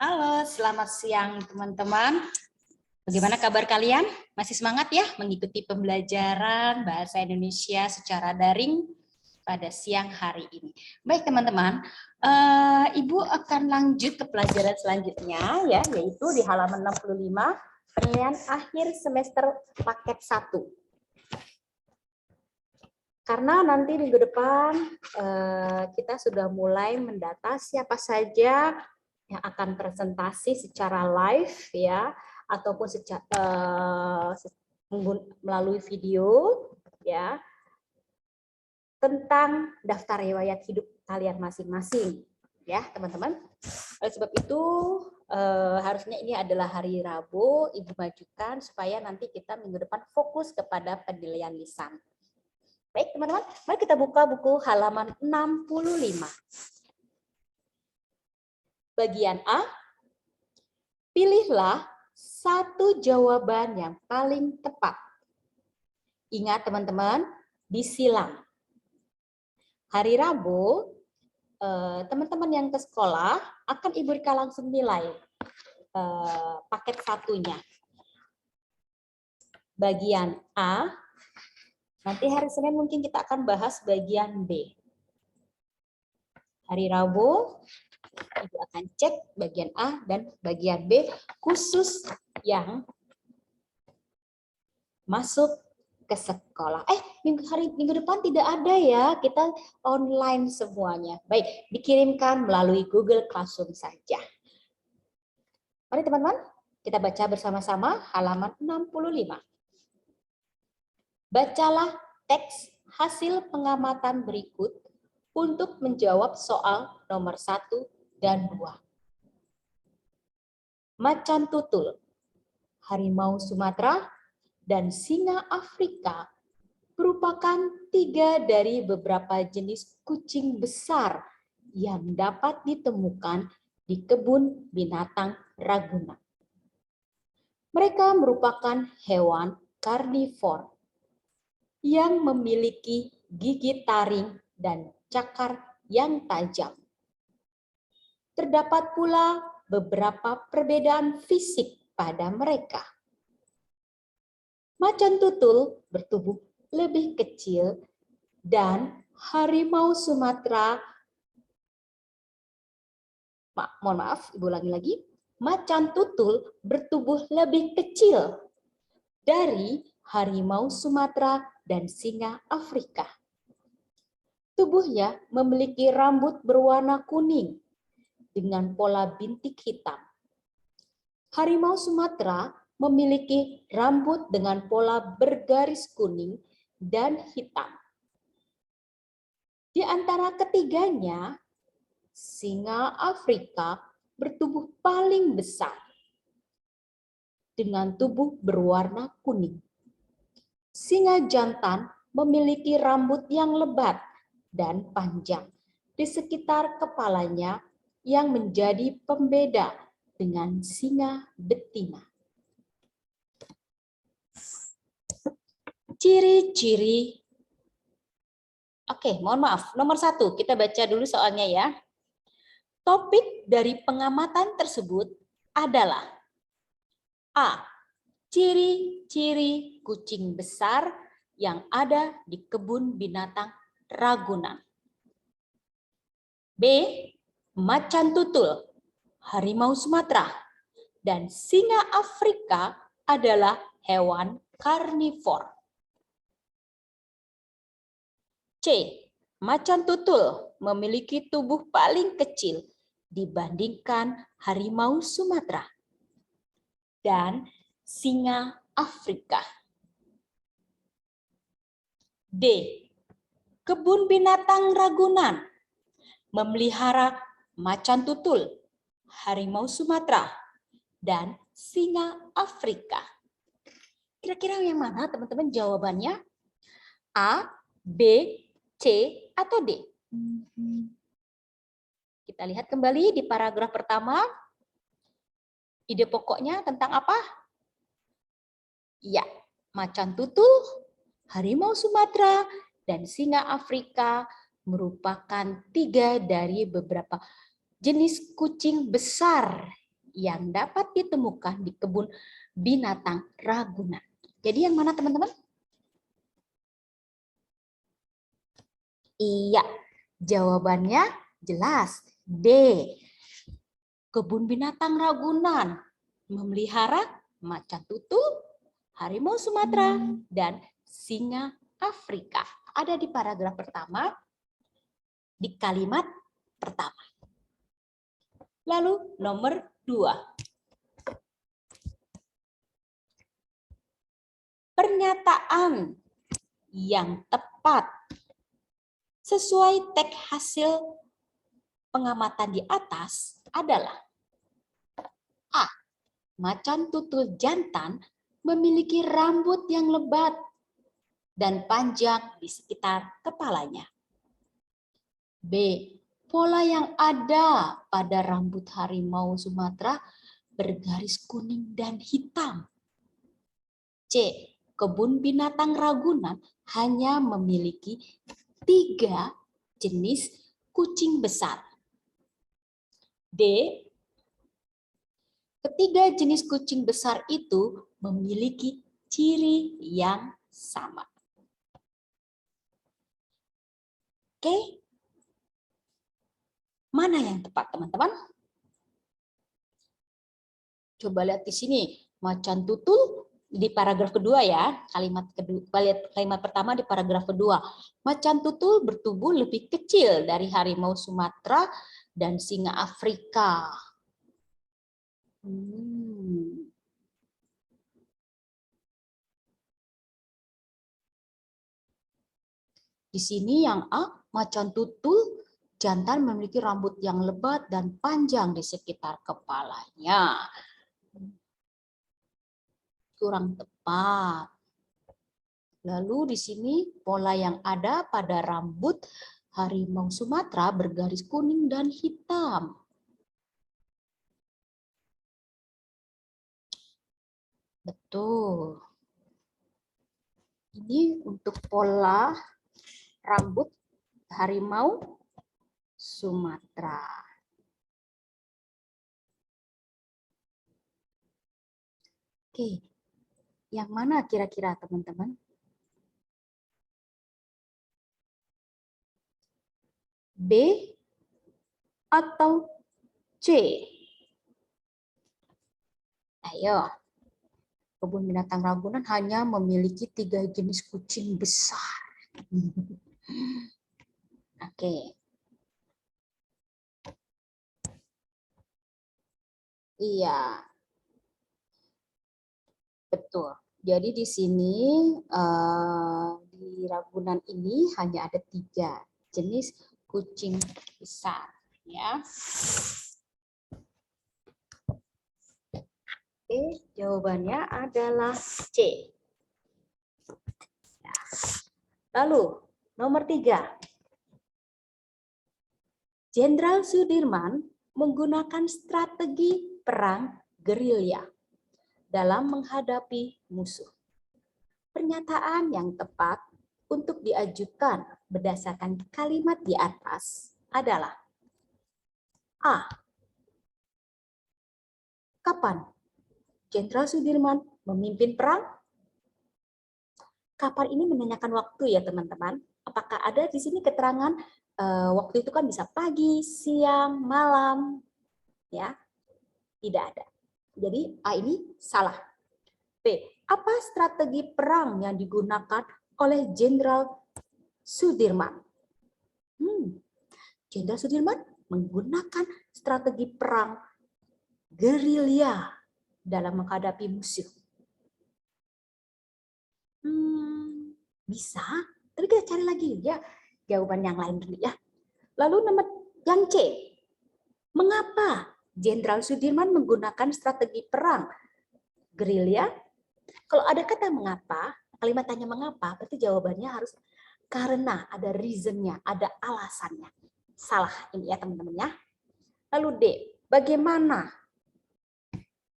Halo, selamat siang teman-teman. Bagaimana kabar kalian? Masih semangat ya mengikuti pembelajaran bahasa Indonesia secara daring pada siang hari ini. Baik teman-teman, Ibu akan lanjut ke pelajaran selanjutnya ya, yaitu di halaman 65, penilaian akhir semester paket 1. Karena nanti minggu depan kita sudah mulai mendata siapa saja yang akan presentasi secara live ya, ataupun melalui video ya, tentang daftar riwayat hidup kalian masing-masing ya teman-teman. Oleh sebab itu harusnya ini adalah hari Rabu, Ibu majukan supaya nanti kita minggu depan fokus kepada penilaian lisan. Baik teman-teman, mari kita buka buku halaman 65. Bagian A, pilihlah satu jawaban yang paling tepat. Ingat teman-teman, disilang. Hari Rabu, teman-teman yang ke sekolah akan Ibu berikan langsung nilai paket satunya. Bagian A, nanti hari Senin mungkin kita akan bahas bagian B. Hari Rabu, Ibu akan cek bagian A dan bagian B khusus yang masuk ke sekolah. Minggu depan tidak ada ya, kita online semuanya. Baik, dikirimkan melalui Google Classroom saja. Mari teman-teman, kita baca bersama-sama halaman 65. Bacalah teks hasil pengamatan berikut untuk menjawab soal nomor 1 dan 2. Macan tutul, harimau Sumatera, dan singa Afrika merupakan 3 dari beberapa jenis kucing besar yang dapat ditemukan di kebun binatang Ragunan. Mereka merupakan hewan karnivor yang memiliki gigi taring dan cakar yang tajam. Terdapat pula beberapa perbedaan fisik pada mereka. Macan tutul bertubuh lebih kecil dan harimau Sumatera, Ibu ulangi lagi, macan tutul bertubuh lebih kecil dari harimau Sumatera dan singa Afrika. Tubuhnya memiliki rambut berwarna kuning dengan pola bintik hitam. Harimau Sumatera memiliki rambut dengan pola bergaris kuning dan hitam. Di antara ketiganya, singa Afrika bertubuh paling besar dengan tubuh berwarna kuning. Singa jantan memiliki rambut yang lebat dan panjang di sekitar kepalanya yang menjadi pembeda dengan singa betina. Ciri-ciri. Oke, mohon maaf. Nomor 1, kita baca dulu soalnya ya. Topik dari pengamatan tersebut adalah A. Ciri-ciri kucing besar yang ada di kebun binatang Ragunan. B. Macan tutul, harimau Sumatera, dan singa Afrika adalah hewan karnivor. C. Macan tutul memiliki tubuh paling kecil dibandingkan harimau Sumatera dan singa Afrika. D. Kebun binatang Ragunan memelihara macan tutul, harimau Sumatera, dan singa Afrika. Kira-kira yang mana teman-teman jawabannya? A, B, C, atau D? Kita lihat kembali di paragraf pertama. Ide pokoknya tentang apa? Ya, macan tutul, harimau Sumatera, dan singa Afrika merupakan 3 dari beberapa jenis kucing besar yang dapat ditemukan di kebun binatang Ragunan. Jadi yang mana teman-teman? Iya, jawabannya jelas. D. Kebun binatang Ragunan memelihara macan tutul, harimau Sumatera, dan singa Afrika. Ada di paragraf pertama, di kalimat pertama. Lalu nomor 2. Pernyataan yang tepat sesuai teks hasil pengamatan di atas adalah A. Macan tutul jantan memiliki rambut yang lebat dan panjang di sekitar kepalanya. B. Pola yang ada pada rambut harimau Sumatera bergaris kuning dan hitam. C. Kebun binatang Ragunan hanya memiliki 3 jenis kucing besar. D. Ketiga jenis kucing besar itu memiliki ciri yang sama. Oke. Mana yang tepat, teman-teman? Coba lihat di sini. Macan tutul di paragraf kedua ya. Kalimat pertama di paragraf kedua. Macan tutul bertubuh lebih kecil dari harimau Sumatera dan singa Afrika. Di sini yang A, macan tutul jantan memiliki rambut yang lebat dan panjang di sekitar kepalanya. Kurang tepat. Lalu di sini pola yang ada pada rambut harimau Sumatera bergaris kuning dan hitam. Betul. Ini untuk pola rambut harimau Sumatera. Oke, yang mana kira-kira teman-teman? B atau C? Ayo. Kebun binatang Ragunan hanya memiliki 3 jenis kucing besar. Oke. Iya. Betul. Jadi di sini di Ragunan ini hanya ada 3 jenis kucing besar, ya. Oke, jawabannya adalah C. Lalu nomor 3. Jenderal Sudirman menggunakan strategi perang gerilya dalam menghadapi musuh. Pernyataan yang tepat untuk diajukan berdasarkan kalimat di atas adalah A. Kapan Jenderal Sudirman memimpin perang? Kapan ini menanyakan waktu ya teman-teman. Apakah ada di sini keterangan waktu itu kan bisa pagi, siang, malam, ya? Tidak ada. Jadi A ini salah. B. Apa strategi perang yang digunakan oleh Jenderal Sudirman? Jenderal Sudirman menggunakan strategi perang gerilya dalam menghadapi musuh. Bisa, tapi kita cari lagi ya jawaban yang lain dulu ya. Lalu nomor yang C. Mengapa Jenderal Sudirman menggunakan strategi perang gerilya? Kalau ada kata mengapa, kalimat tanya mengapa, berarti jawabannya harus karena, ada reasonnya, ada alasannya. Salah ini ya teman-teman ya. Lalu D. Bagaimana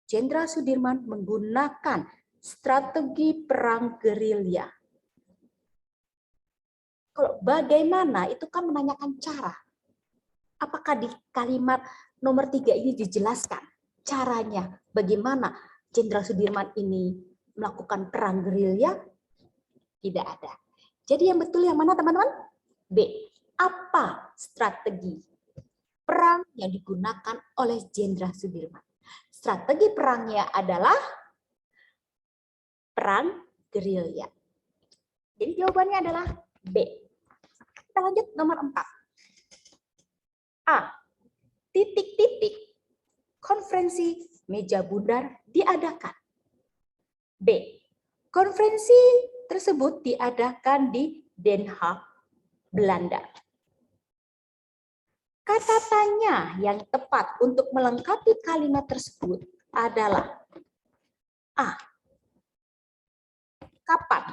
Jenderal Sudirman menggunakan strategi perang gerilya? Kalau bagaimana itu kan menanyakan cara. Apakah di kalimat nomor 3 ini dijelaskan? caranya, bagaimana Jenderal Sudirman ini melakukan perang gerilya? Tidak ada. Jadi yang betul yang mana teman-teman? B. Apa strategi perang yang digunakan oleh Jenderal Sudirman? Strategi perangnya adalah perang gerilya. Jadi jawabannya adalah B. Kita lanjut nomor 4. A. Titik-titik konferensi meja bundar diadakan. B. Konferensi tersebut diadakan di Den Haag, Belanda. Kata tanya yang tepat untuk melengkapi kalimat tersebut adalah A. Kapan?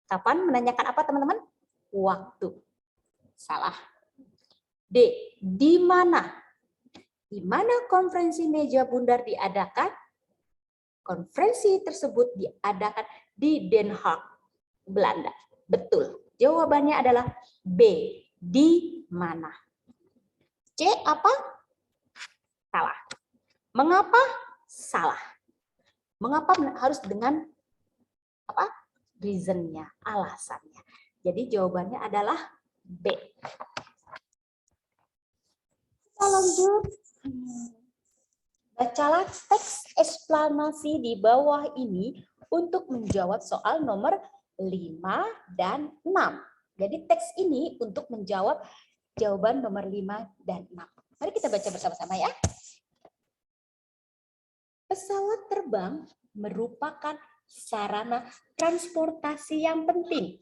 Kapan menanyakan apa teman-teman? Waktu. Salah. D. Di mana? Di mana konferensi meja bundar diadakan? Konferensi tersebut diadakan di Den Haag, Belanda. Betul. Jawabannya adalah B. Di mana? C. Apa? Salah. Mengapa? Salah. Mengapa harus dengan apa? Reasonnya, alasannya. Jadi jawabannya adalah B. Kita lanjut. Bacalah teks eksplanasi di bawah ini untuk menjawab soal nomor 5 dan 6. Jadi teks ini untuk menjawab jawaban nomor 5 dan 6. Mari kita baca bersama-sama ya. Pesawat terbang merupakan sarana transportasi yang penting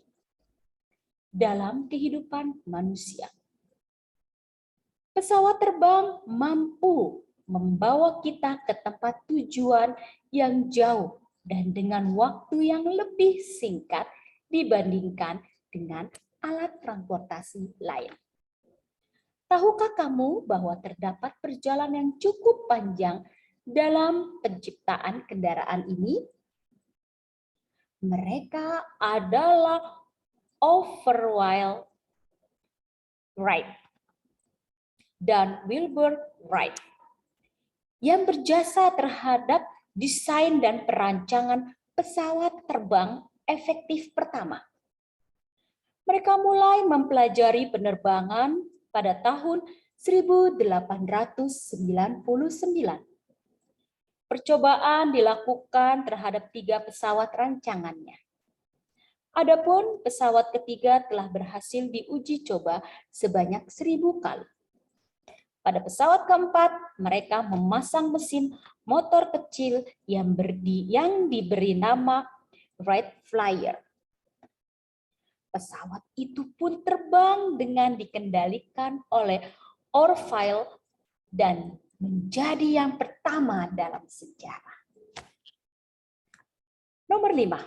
dalam kehidupan manusia. Pesawat terbang mampu membawa kita ke tempat tujuan yang jauh dan dengan waktu yang lebih singkat dibandingkan dengan alat transportasi lain. Tahukah kamu bahwa terdapat perjalanan yang cukup panjang dalam penciptaan kendaraan ini? Mereka adalah Overwheel Wright dan Wilbur Wright yang berjasa terhadap desain dan perancangan pesawat terbang efektif pertama. Mereka mulai mempelajari penerbangan pada tahun 1899. Percobaan dilakukan terhadap 3 pesawat rancangannya. Adapun pesawat ketiga telah berhasil diuji coba sebanyak 1000 kali. Pada pesawat keempat, mereka memasang mesin motor kecil yang diberi nama Wright Flyer. Pesawat itu pun terbang dengan dikendalikan oleh Orville dan menjadi yang pertama dalam sejarah. Nomor 5.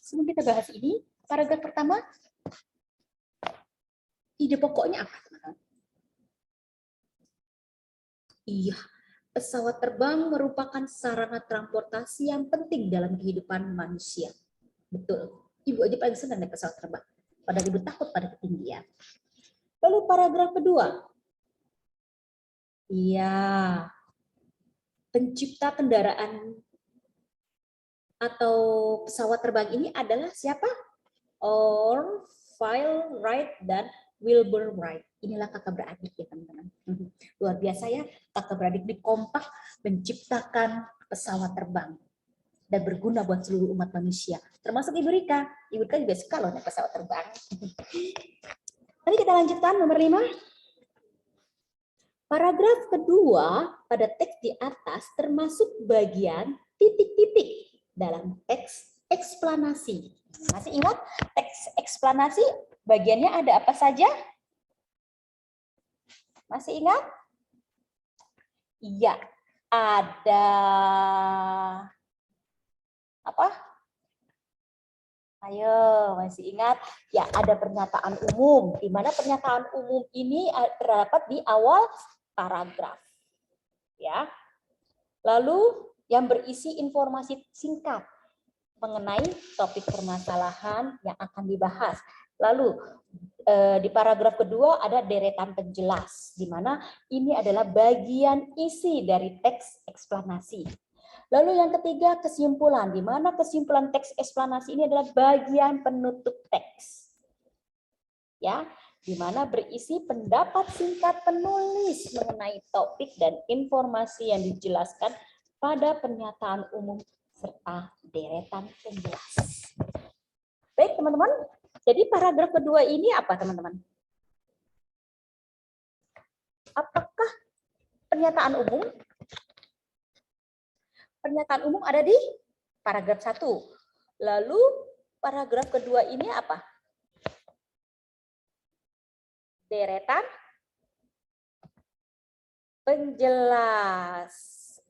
Sebelum kita bahas ini, paragraf pertama, ide pokoknya apa? Iya, pesawat terbang merupakan sarana transportasi yang penting dalam kehidupan manusia. Betul. Ibu aja paling senang naik pesawat terbang. Padahal ibu takut pada ketinggian. Lalu paragraf kedua. Iya. Pencipta kendaraan atau pesawat terbang ini adalah siapa? Orville Wright dan Wilbur Wright. Inilah kakak beradik ya teman-teman. Luar biasa ya, kakak beradik di kompak menciptakan pesawat terbang dan berguna buat seluruh umat manusia. Termasuk Ibu Rika. Ibu Rika juga suka loh naik pesawat terbang. Mari kita lanjutkan nomor 5. Paragraf kedua pada teks di atas termasuk bagian titik-titik dalam teks eksplanasi. Masih ingat teks eksplanasi bagiannya ada apa saja? Masih ingat? Iya, ada apa? Ayo, masih ingat? Ya, ada pernyataan umum. Di mana pernyataan umum ini terdapat di awal paragraf. Ya. Lalu yang berisi informasi singkat mengenai topik permasalahan yang akan dibahas. Lalu di paragraf kedua ada deretan penjelas, di mana ini adalah bagian isi dari teks eksplanasi. Lalu yang ketiga kesimpulan, di mana kesimpulan teks eksplanasi ini adalah bagian penutup teks. Ya, di mana berisi pendapat singkat penulis mengenai topik dan informasi yang dijelaskan pada pernyataan umum serta deretan penjelas. Baik, teman-teman. Jadi paragraf kedua ini apa, teman-teman? Apakah pernyataan umum? Pernyataan umum ada di paragraf 1. Lalu paragraf kedua ini apa? Deretan penjelas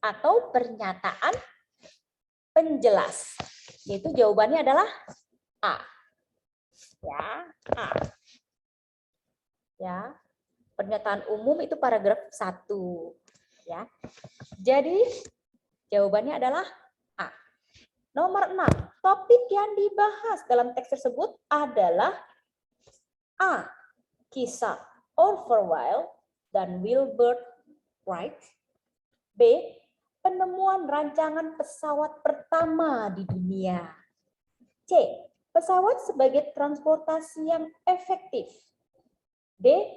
atau pernyataan penjelas. Yaitu jawabannya adalah A. Ya, A. Ya. Pernyataan umum itu paragraf 1. Ya. Jadi jawabannya adalah A. Nomor 6. Topik yang dibahas dalam teks tersebut adalah A. Kisah Orville dan Wilbur Wright. B. Penemuan rancangan pesawat pertama di dunia. C. Pesawat sebagai transportasi yang efektif. D.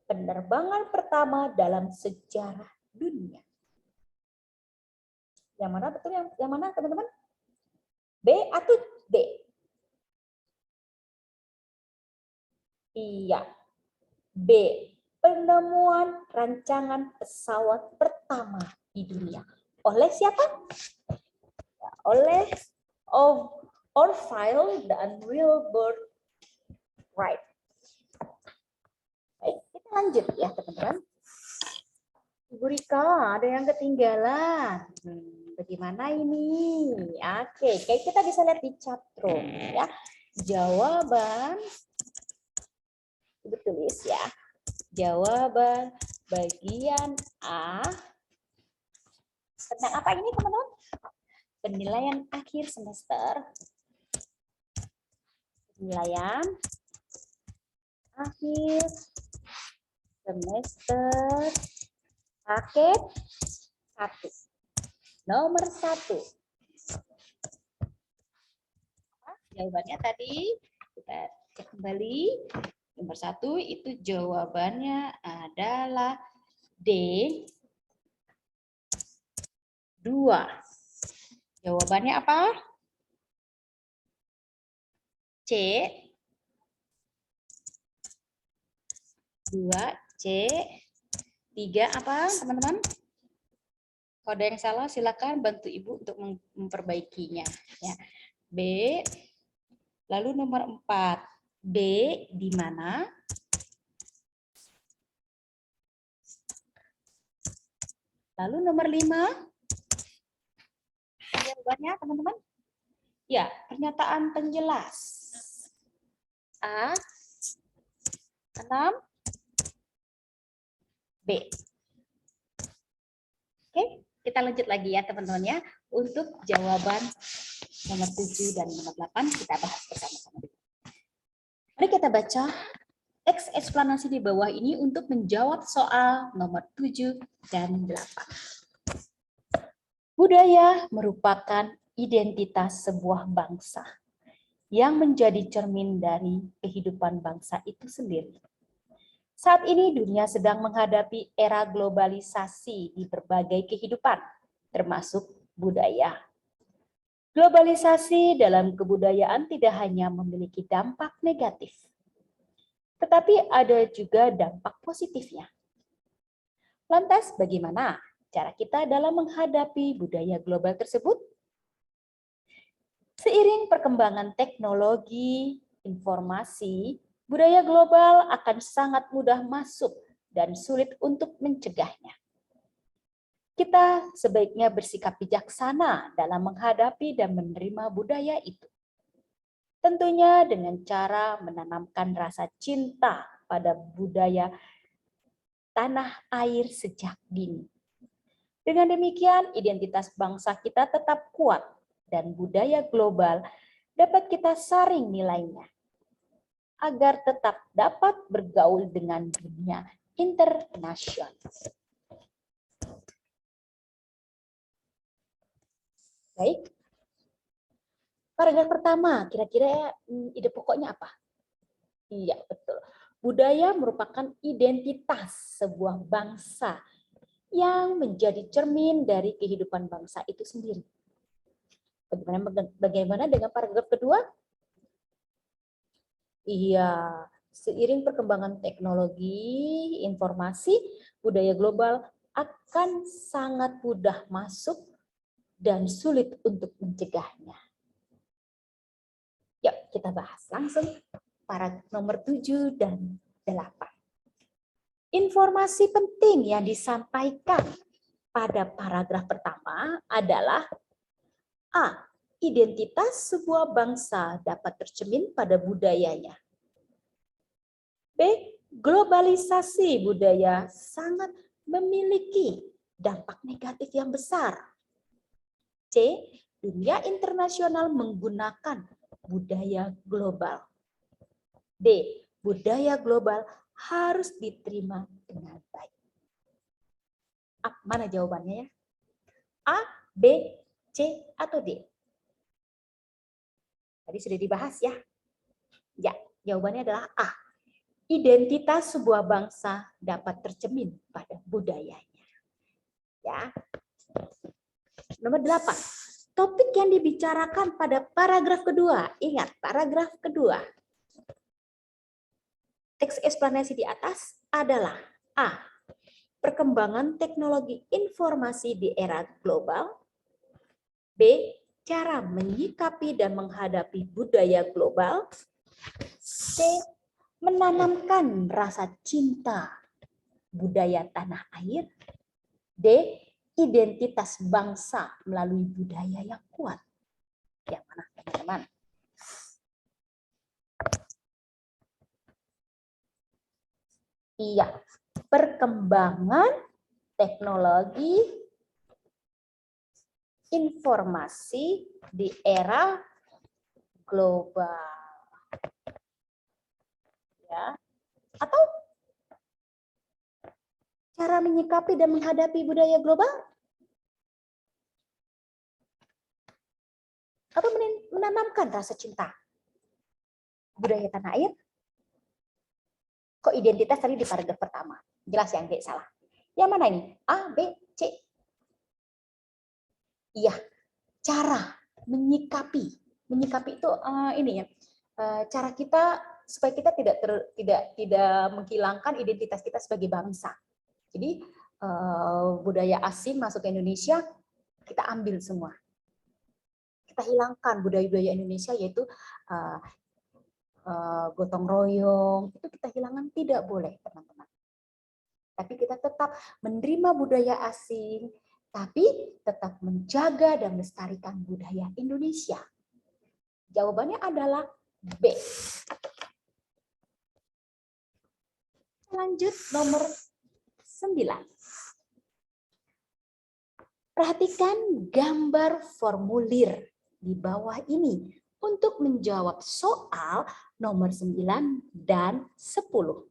Penerbangan pertama dalam sejarah dunia. Yang mana betul? Yang mana, teman-teman? B atau D? Iya. B. Penemuan rancangan pesawat pertama di dunia. Oleh siapa? Ya, oleh Orville dan Wilbur Wright. Baik, kita lanjut ya, teman-teman. Ibu Rika, ada yang ketinggalan. Bagaimana ini? Oke, kayak kita bisa lihat di chatroom ya. Jawaban, tulis ya. Jawaban bagian A. Tentang apa ini, teman-teman? Penilaian akhir semester. Penilaian akhir semester paket 1. Nomor 1. Jawabannya tadi kita cek kembali. Nomor 1 itu jawabannya adalah D. 2. Jawabannya apa? C. 2. C. 3 apa, teman-teman? Kalau ada yang salah, silakan bantu Ibu untuk memperbaikinya. Ya. B. Lalu nomor 4. B di mana? Lalu nomor 5. Jawabannya, teman-teman? Ya, pernyataan penjelas. A. 6. B. Oke, kita lanjut lagi ya, teman-teman ya. Untuk jawaban nomor 7 dan nomor 8 kita bahas bersama-sama. Mari kita baca teks eksplanasi di bawah ini untuk menjawab soal nomor 7 dan 8. Budaya merupakan identitas sebuah bangsa yang menjadi cermin dari kehidupan bangsa itu sendiri. Saat ini dunia sedang menghadapi era globalisasi di berbagai kehidupan, termasuk budaya. Globalisasi dalam kebudayaan tidak hanya memiliki dampak negatif, tetapi ada juga dampak positifnya. Lantas bagaimana cara kita dalam menghadapi budaya global tersebut? Seiring perkembangan teknologi, informasi, budaya global akan sangat mudah masuk dan sulit untuk mencegahnya. Kita sebaiknya bersikap bijaksana dalam menghadapi dan menerima budaya itu. Tentunya dengan cara menanamkan rasa cinta pada budaya tanah air sejak dini. Dengan demikian, identitas bangsa kita tetap kuat dan budaya global dapat kita saring nilainya. agar tetap dapat bergaul dengan dunia internasional. Baik. Paragraf pertama, kira-kira ide pokoknya apa? Iya, betul. Budaya merupakan identitas sebuah bangsa yang menjadi cermin dari kehidupan bangsa itu sendiri. Bagaimana dengan paragraf kedua? Iya, seiring perkembangan teknologi, informasi, budaya global akan sangat mudah masuk dan sulit untuk mencegahnya. Yuk, kita bahas langsung paragraf nomor 7 dan 8. Informasi penting yang disampaikan pada paragraf pertama adalah A. Identitas sebuah bangsa dapat tercermin pada budayanya. B. Globalisasi budaya sangat memiliki dampak negatif yang besar. C. Dunia internasional menggunakan budaya global. D. Budaya global harus diterima dengan baik. Mana jawabannya ya? A, B, C, atau D? Tadi sudah dibahas ya. Ya, jawabannya adalah A. Identitas sebuah bangsa dapat tercermin pada budayanya. Ya. Nomor 8. Topik yang dibicarakan pada paragraf kedua. Ingat, paragraf kedua. Teks eksplanasi di atas adalah A. Perkembangan teknologi informasi di era global. B. Cara menyikapi dan menghadapi budaya global. C. Menanamkan rasa cinta budaya tanah air. D. Identitas bangsa melalui budaya yang kuat. Yang mana, teman-teman? Iya, perkembangan teknologi informasi di era global. Ya. Atau cara menyikapi dan menghadapi budaya global? Atau menanamkan rasa cinta budaya tanah air? Kok identitas tadi di paragraf pertama? Jelas yang salah. Yang mana ini? A, B, C? Iya, cara menyikapi. Menyikapi itu ini ya, cara kita supaya kita tidak menghilangkan identitas kita sebagai bangsa. Jadi budaya asing masuk ke Indonesia, kita ambil semua. Kita hilangkan budaya-budaya Indonesia, yaitu gotong royong, itu kita hilangkan, tidak boleh, teman-teman. Tapi kita tetap menerima budaya asing, tapi tetap menjaga dan melestarikan budaya Indonesia. Jawabannya adalah B. Lanjut nomor 9. Perhatikan gambar formulir di bawah ini untuk menjawab soal nomor 9 dan 10.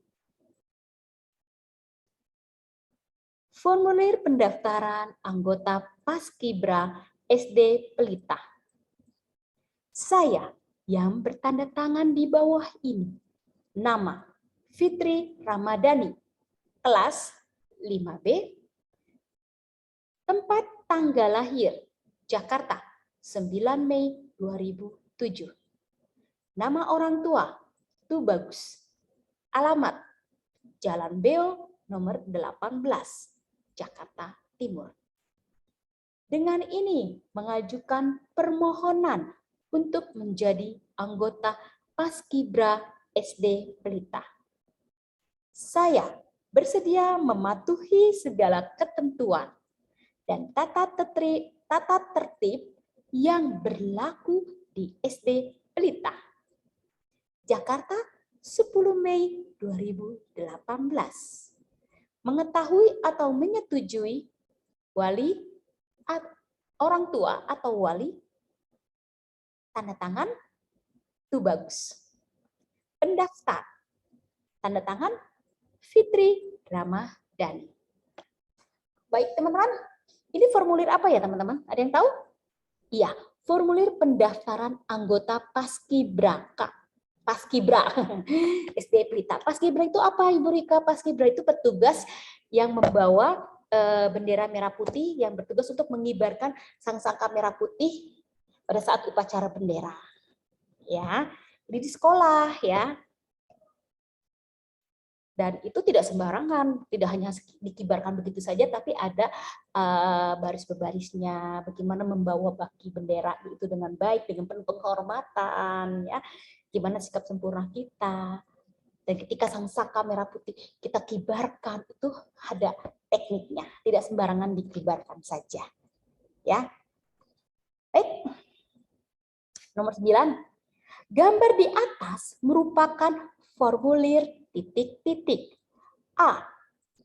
Formulir pendaftaran anggota Paskibra SD Pelita. Saya yang bertanda tangan di bawah ini. Nama Fitri Ramadhani, kelas 5B. Tempat tanggal lahir Jakarta 9 Mei 2007. Nama orang tua Tubagus. Alamat Jalan Beo nomor 18 Jakarta Timur. Dengan ini mengajukan permohonan untuk menjadi anggota Paskibra SD Pelita. Saya bersedia mematuhi segala ketentuan dan tata tertib yang berlaku di SD Pelita. Jakarta 10 Mei 2018. Mengetahui atau menyetujui wali, orang tua atau wali, tanda tangan Tubagus. pendaftar. Tanda tangan Fitri Ramadhani. Baik teman-teman, ini formulir apa ya teman-teman? Ada yang tahu? Iya, formulir pendaftaran anggota Paskibraka. Paskibra, SD Pelita. Paskibra itu apa Ibu Rika? Paskibra itu petugas yang membawa bendera merah putih yang bertugas untuk mengibarkan sangsaka merah putih pada saat upacara bendera. Ya, di sekolah ya. Dan itu tidak sembarangan, tidak hanya dikibarkan begitu saja, tapi ada baris berbarisnya, bagaimana membawa baki bendera itu dengan baik, dengan penuh penghormatan, ya, gimana sikap sempurna kita. Dan ketika sangsaka merah putih kita kibarkan, itu ada tekniknya, tidak sembarangan dikibarkan saja, ya. Baik, nomor 9, gambar di atas merupakan formulir titik-titik. A.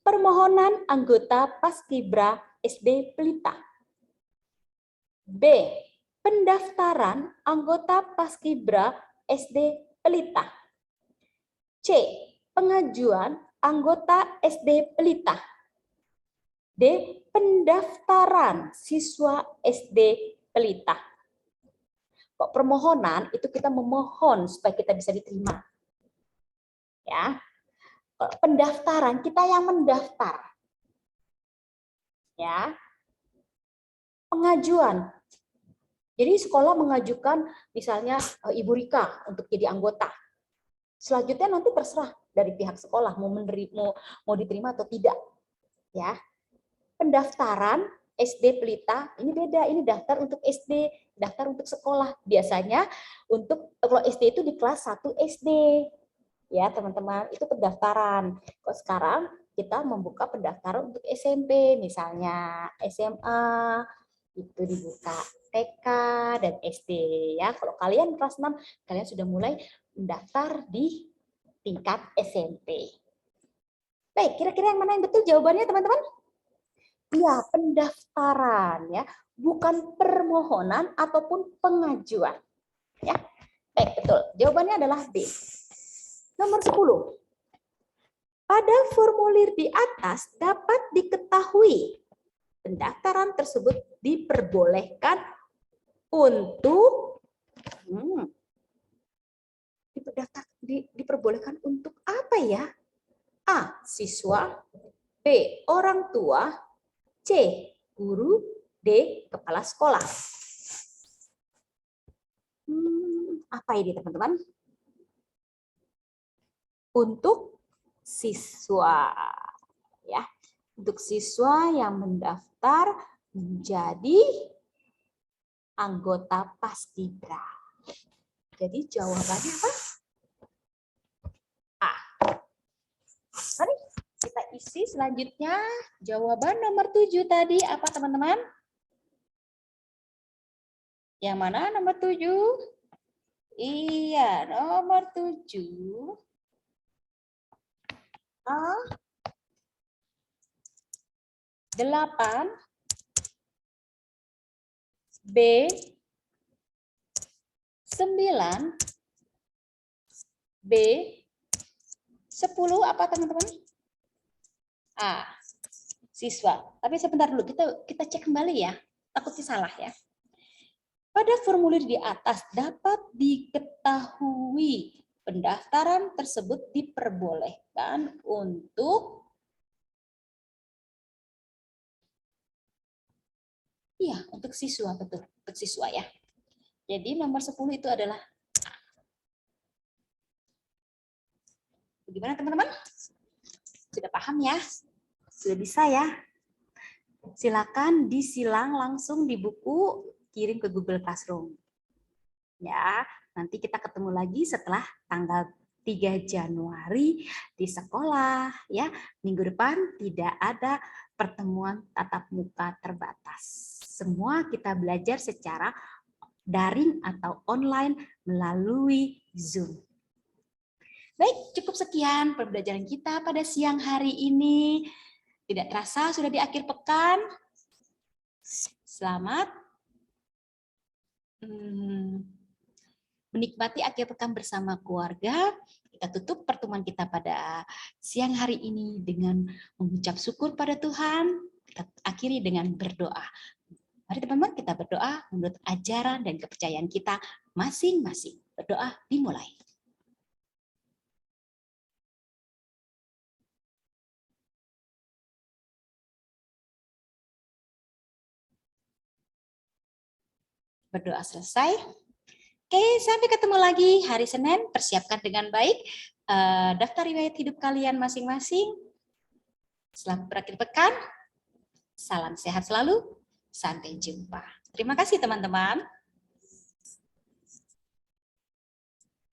Permohonan anggota Paskibra SD Pelita. B. Pendaftaran anggota Paskibra SD Pelita. C. Pengajuan anggota SD Pelita. D. Pendaftaran siswa SD Pelita. Kok permohonan itu kita memohon supaya kita bisa diterima. Ya. Pendaftaran kita yang mendaftar. Ya. Pengajuan. Jadi sekolah mengajukan misalnya Ibu Rika untuk jadi anggota. Selanjutnya nanti terserah dari pihak sekolah mau diterima atau tidak. Ya. Pendaftaran SD Pelita ini beda, ini daftar untuk SD, daftar untuk sekolah. Biasanya untuk kalau SD itu di kelas 1 SD. Ya, teman-teman, itu pendaftaran. Kok sekarang kita membuka pendaftaran untuk SMP, misalnya SMA itu dibuka TK dan SD ya. Kalau kalian kelas 6, kalian sudah mulai mendaftar di tingkat SMP. Baik, kira-kira yang mana yang betul jawabannya, teman-teman? Ya, pendaftaran ya, bukan permohonan ataupun pengajuan. Ya. Baik, betul. Jawabannya adalah B. Nomor 10. Pada formulir di atas dapat diketahui pendaftaran tersebut diperbolehkan untuk diperbolehkan untuk apa ya? A. Siswa. B. Orang tua. C. Guru. D. Kepala sekolah. Apa ini teman-teman? Untuk siswa, ya, untuk siswa yang mendaftar menjadi anggota Paskibra. Jadi jawabannya apa? A. Mari kita isi selanjutnya jawaban nomor 7 tadi apa teman-teman? Yang mana nomor 7? Iya, nomor 7. A. 8. B. 9. B. 10 apa teman-teman? A. Siswa. Tapi sebentar dulu, kita cek kembali ya. Takutnya salah ya. Pada formulir di atas dapat diketahui pendaftaran tersebut diperbolehkan untuk untuk siswa, betul, untuk siswa ya. Jadi nomor 10 itu adalah A. Bagaimana teman-teman? Sudah paham ya? Sudah bisa ya? Silakan disilang langsung di buku, kirim ke Google Classroom. Ya, nanti kita ketemu lagi setelah tanggal 3 Januari di sekolah ya. Minggu depan tidak ada pertemuan tatap muka terbatas. Semua kita belajar secara daring atau online melalui Zoom. Baik, cukup sekian pembelajaran kita pada siang hari ini. Tidak terasa sudah di akhir pekan. Selamat menikmati akhir pekan bersama keluarga. Kita tutup pertemuan kita pada siang hari ini dengan mengucap syukur pada Tuhan. Kita akhiri dengan berdoa. Mari teman-teman kita berdoa menurut ajaran dan kepercayaan kita masing-masing. Berdoa dimulai. Berdoa selesai. Oke, sampai ketemu lagi hari Senin. Persiapkan dengan baik daftar riwayat hidup kalian masing-masing. Selamat berakhir pekan. Salam sehat selalu. Sampai jumpa. Terima kasih teman-teman.